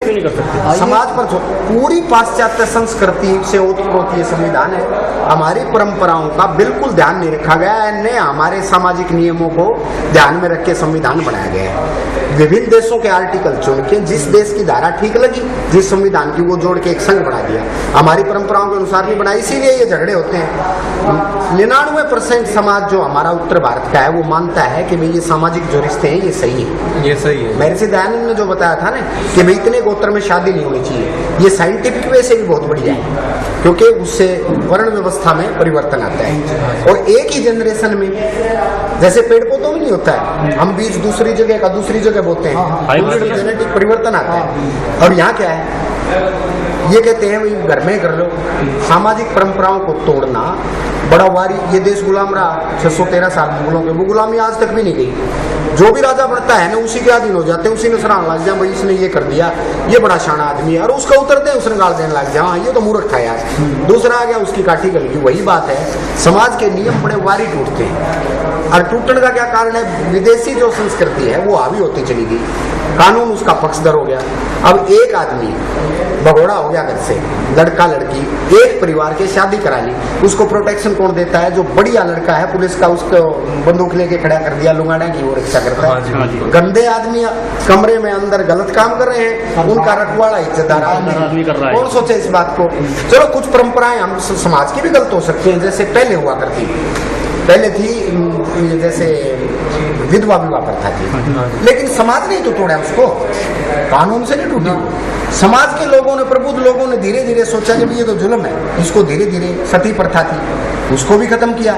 क्यों नहीं कर सकते? समाज पर जो पूरी पाश्चात्य संस्कृति से ओतप्रोत ये संविधान है, हमारी परंपराओं का बिल्कुल ध्यान नहीं रखा गया है, न हमारे सामाजिक नियमों को ध्यान में रख के संविधान बनाया गया है। विभिन्न देशों के आर्टिकल चुन के जिस देश की धारा ठीक लगी, जिस संविधान की, वो जोड़ के एक संघ बना दिया। हमारी परंपराओं के अनुसार नहीं बनाई, इसीलिए ये झगड़े होते हैं। 99% समाज जो हमारा उत्तर भारत का है वो मानता है कि भाई ये सामाजिक जो रिश्ते हैं ये सही है, ये सही है। महर्षि दयानंद ने जो बताया था ना कि भाई इतने गोत्र में शादी नहीं होनी चाहिए, ये साइंटिफिक वे से भी बहुत बढ़िया है, क्योंकि उससे वर्ण व्यवस्था में परिवर्तन आता है। और एक ही जनरेशन में जैसे पेड़ पौधों में नहीं होता है, हम बीज दूसरी जगह का दूसरी जगह बोते हैं, जेनेटिक परिवर्तन आता है। और यहाँ क्या है, ये कहते हैं भाई घर में कर लो। सामाजिक परंपराओं को तोड़ना बड़ा वारी, ये देश गुलाम रहा 613 साल मुगलों के, वो गुलामी आज तक भी नहीं गई। जो भी राजा बनता है ना उसी के अधीन हो जाते हैं, उसी ने सराहना लग जाए भाई इसने ये कर दिया, ये बड़ा शाना आदमी है, और उसका उतरते हैं उसने गाल देने लग जाए, हाँ ये तो मूर्ख था यार। दूसरा आ गया उसकी काठी गल गई। वही बात है, समाज के नियम बड़े वारी टूटते हैं, और टूटने का क्या कारण है, विदेशी जो संस्कृति है वो हावी होती चली गई, कानून उसका पक्षधर हो गया। अब एक आदमी भगोड़ा हो गया घर से, लड़का लड़की एक परिवार के शादी करा ली, उसको प्रोटेक्शन कौन देता है, जो बढ़िया लड़का है पुलिस का उसको बंदूक लेके खड़ा कर दिया, लुगाड़ा की वो रक्षा करता है। गंदे आदमी कमरे में अंदर गलत काम कर रहे हैं, उनका रखवाड़ा इज्जतदार आदमी कर रहा है। कौन सोचे इस बात को। चलो कुछ परंपराएं हम समाज की भी गलत हो सकती हैं, जैसे पहले हुआ करती, पहले थी जैसे विधवा विवाह प्रथा थी, लेकिन समाज ने तो तोड़ा उसको, कानून से नहीं टूटी। समाज के लोगों ने, प्रबुद्ध लोगों ने धीरे धीरे सोचा कि ये तो जुल्म है, इसको धीरे धीरे, सती प्रथा थी उसको भी खत्म किया,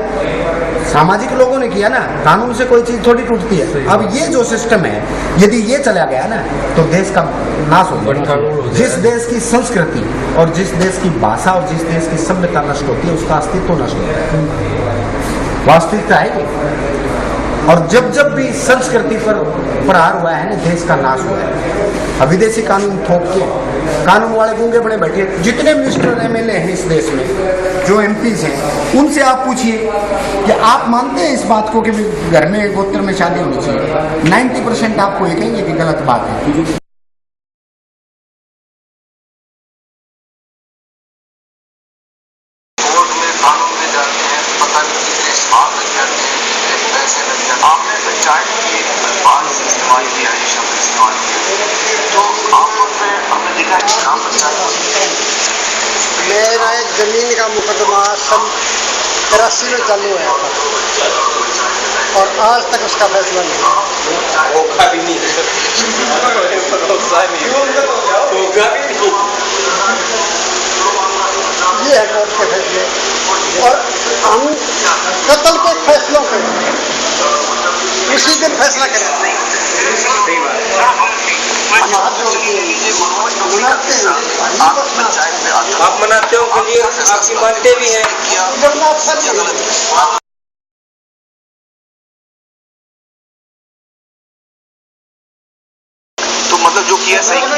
सामाजिक लोगों ने किया ना, कानून से कोई चीज थोड़ी टूटती है। अब ये जो सिस्टम है, यदि ये चला गया ना तो देश का नाश हो जाएगा। जिस देश की संस्कृति और जिस देश की भाषा और जिस देश की सभ्यता नष्ट होती है उसका अस्तित्व नष्ट होता है, वास्तविकता है ये। और जब जब भी संस्कृति पर प्रहार हुआ है ना, देश का नाश हुआ है। अब विदेशी कानून थोप के कानून वाले गूंगे बड़े बैठे, जितने मिनिस्टर एमएलए हैं इस देश में, जो एमपीज हैं, उनसे आप पूछिए कि आप मानते हैं इस बात को कि घर में गोत्र में शादी होनी चाहिए, 90% आपको ये कहेंगे कि गलत बात है। आपने पंचायत की बात इस्तेमाल किया है, शब्द इस्तेमाल किया, तो आमतौर पर हमने देखा है कि ग्राम पंचायत मेरा एक जमीन का मुकदमा सन 83 में चालू हुआ था और आज तक उसका फैसला नहीं होगा भी नहीं, ये है कोर्ट के फैसले। और हम कत्ल के फैसलों पे उसी दिन फैसला करें। आप मनाते हो के लिए आपकी मानते भी हैं, तो मतलब जो किया सही किया।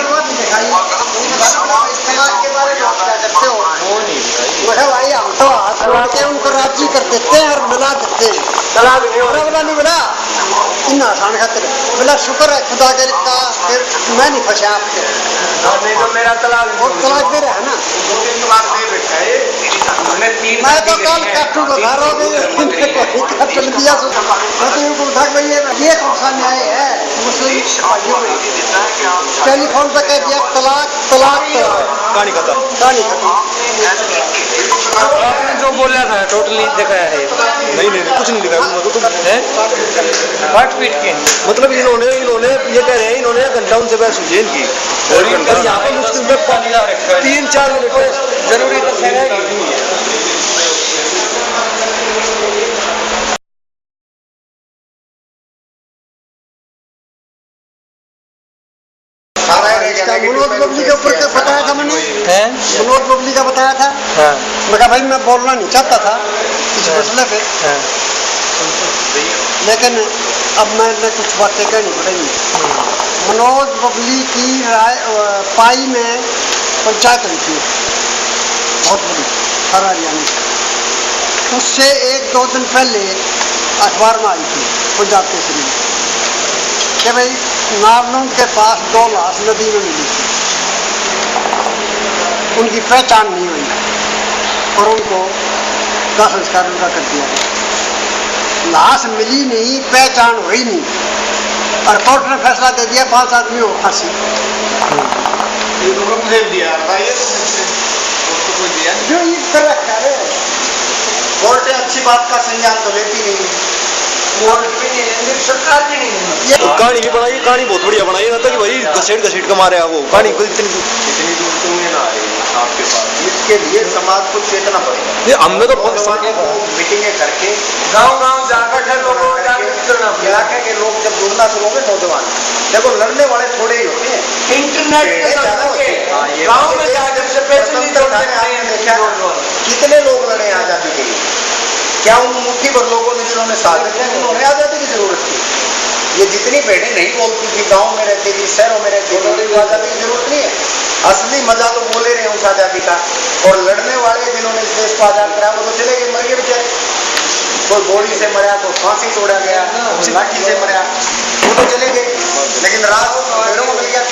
भाई हम तो हाथ जोड़ के उनको राजी कर देते हैं और मिला देते हैं, तलाक नहीं मिला इन आसान खातिर बोला शुक्र है खुदा का, फिर मैं नहीं फंसा आपके, नहीं तो मेरा तलाक दे रहा है ना। मैं तो कल काटू बता रहा हूँ, चल दिया मैं तो उनको उठा के ये कौन सा न्याय है मुस्लिम भाइयों में। टेलीफोन पे कह दिया तलाक तलाक कहानी खत्म। आपने जो बोला था टोटली दिखाया है? नहीं कुछ नहीं दिखाया है, फाट पीट के मतलब इन्होंने ये कह रहे हैं, इन्होंने घंटा उनसे बहस हुई है इनकी, और यहाँ पर मुश्किल में 3-4 मिनट जरूरी तो है। मनोज बबली के ऊपर बताया था मैंने, मनोज बबली का बताया था। मैं कहा भाई मैं बोलना नहीं चाहता था इस मसले पे, लेकिन अब मैंने कुछ बातें कहनी पड़ेंगी। मनोज बबली की पाई में पंचायत हुई थी बहुत बड़ी, सारा हरियाणा, उससे 1-2 दिन पहले अखबार में आई थी पंजाब केसरी कि भाई नारनौंद के पास 2 लाश नदी में मिली थी। उनकी पहचान नहीं हुई और उनको दाह संस्कार उनका कर दिया गया। लाश मिली नहीं, पहचान हुई नहीं और कोर्ट ने फैसला दे दिया 5 आदमी हो फांसी। जो इस तरह करे कोर्ट अच्छी बात का संज्ञान तो लेती नहीं, कोर्ट भी नहीं है, सरकार भी नहीं है। तो कहानी भी बनाई, कहानी बहुत बढ़िया बनाई है, मतलब कि भाई घसीट के मारे वो कहानी को इतनी दूर क्यों नहीं आ रही आपके पास? इसके लिए समाज को चेतना पड़ेगा। ये हमने तो मीटिंगें करके गांव जाकर लोगों को जागरूक करना पड़ेगा। इलाके के लोग जब जुड़ना शुरू होंगे, नौजवान देखो लड़ने वाले थोड़े ही होते हैं, इंटरनेट पे ज्यादा होते हैं। गांव में जाकर से पैसे नहीं जोड़ते हैं। कितने लोग लड़े आजादी के लिए? क्या उन मुट्ठी भर लोगों ने जिन्होंने साथ दिया उन्होंने आजादी की जरूरत थी? ये जितनी बहनें नहीं बोलती थी, गांव में रहती थी, शहरों में रहती थी, उनको आजादी की जरूरत नहीं है। असली मजा तो बोले रहे उस आजादी का। और लड़ने वाले जिन्होंने इस देश को आजाद कराया वो तो चले गए, मर गए बेचारे। कोई गोली से मरा, कोई फांसी तोड़ा गया, कोई लाठी से मरा, वो तो चले गए। लेकिन रात पेड़ों में मिल गया।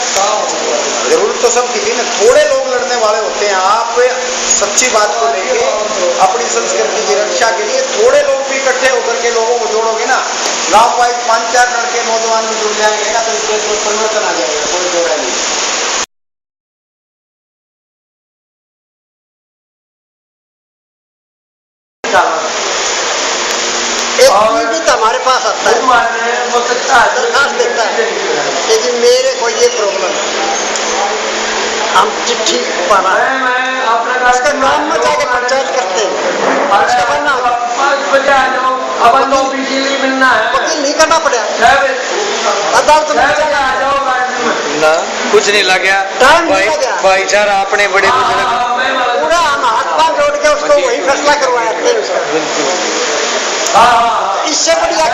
जरूरत तो सब थी ना, थोड़े लोग लड़ने वाले होते हैं। आप सच्ची बात को लेके अपनी संस्कृति की रक्षा के लिए थोड़े लोग भी इकट्ठे होकर के लोगों को जोड़ोगे ना, गांव वाइज 5-4 लड़के नौजवान भी जुड़ जाएंगे ना, तो इस देश में परिवर्तन आ जाएगा, कोई जोड़ा नहीं। एक पीड़ित हमारे पास आता है, दरखास्त देता है कि जी मेरे को ये प्रॉब्लम है, हम चिट्ठी पाना है, उसका नाम में जाके पंचायत करते हैं, उसका बनना वकील नहीं करना पड़ेगा, अदालत में ना कुछ नहीं लग गया, टाइम नहीं लग गया, भाईचारा अपने बड़े बुजुर्ग पूरा हम हाथ पांव जोड़ के उसको वही फैसला करवाते हैं उसका। इससे बढ़िया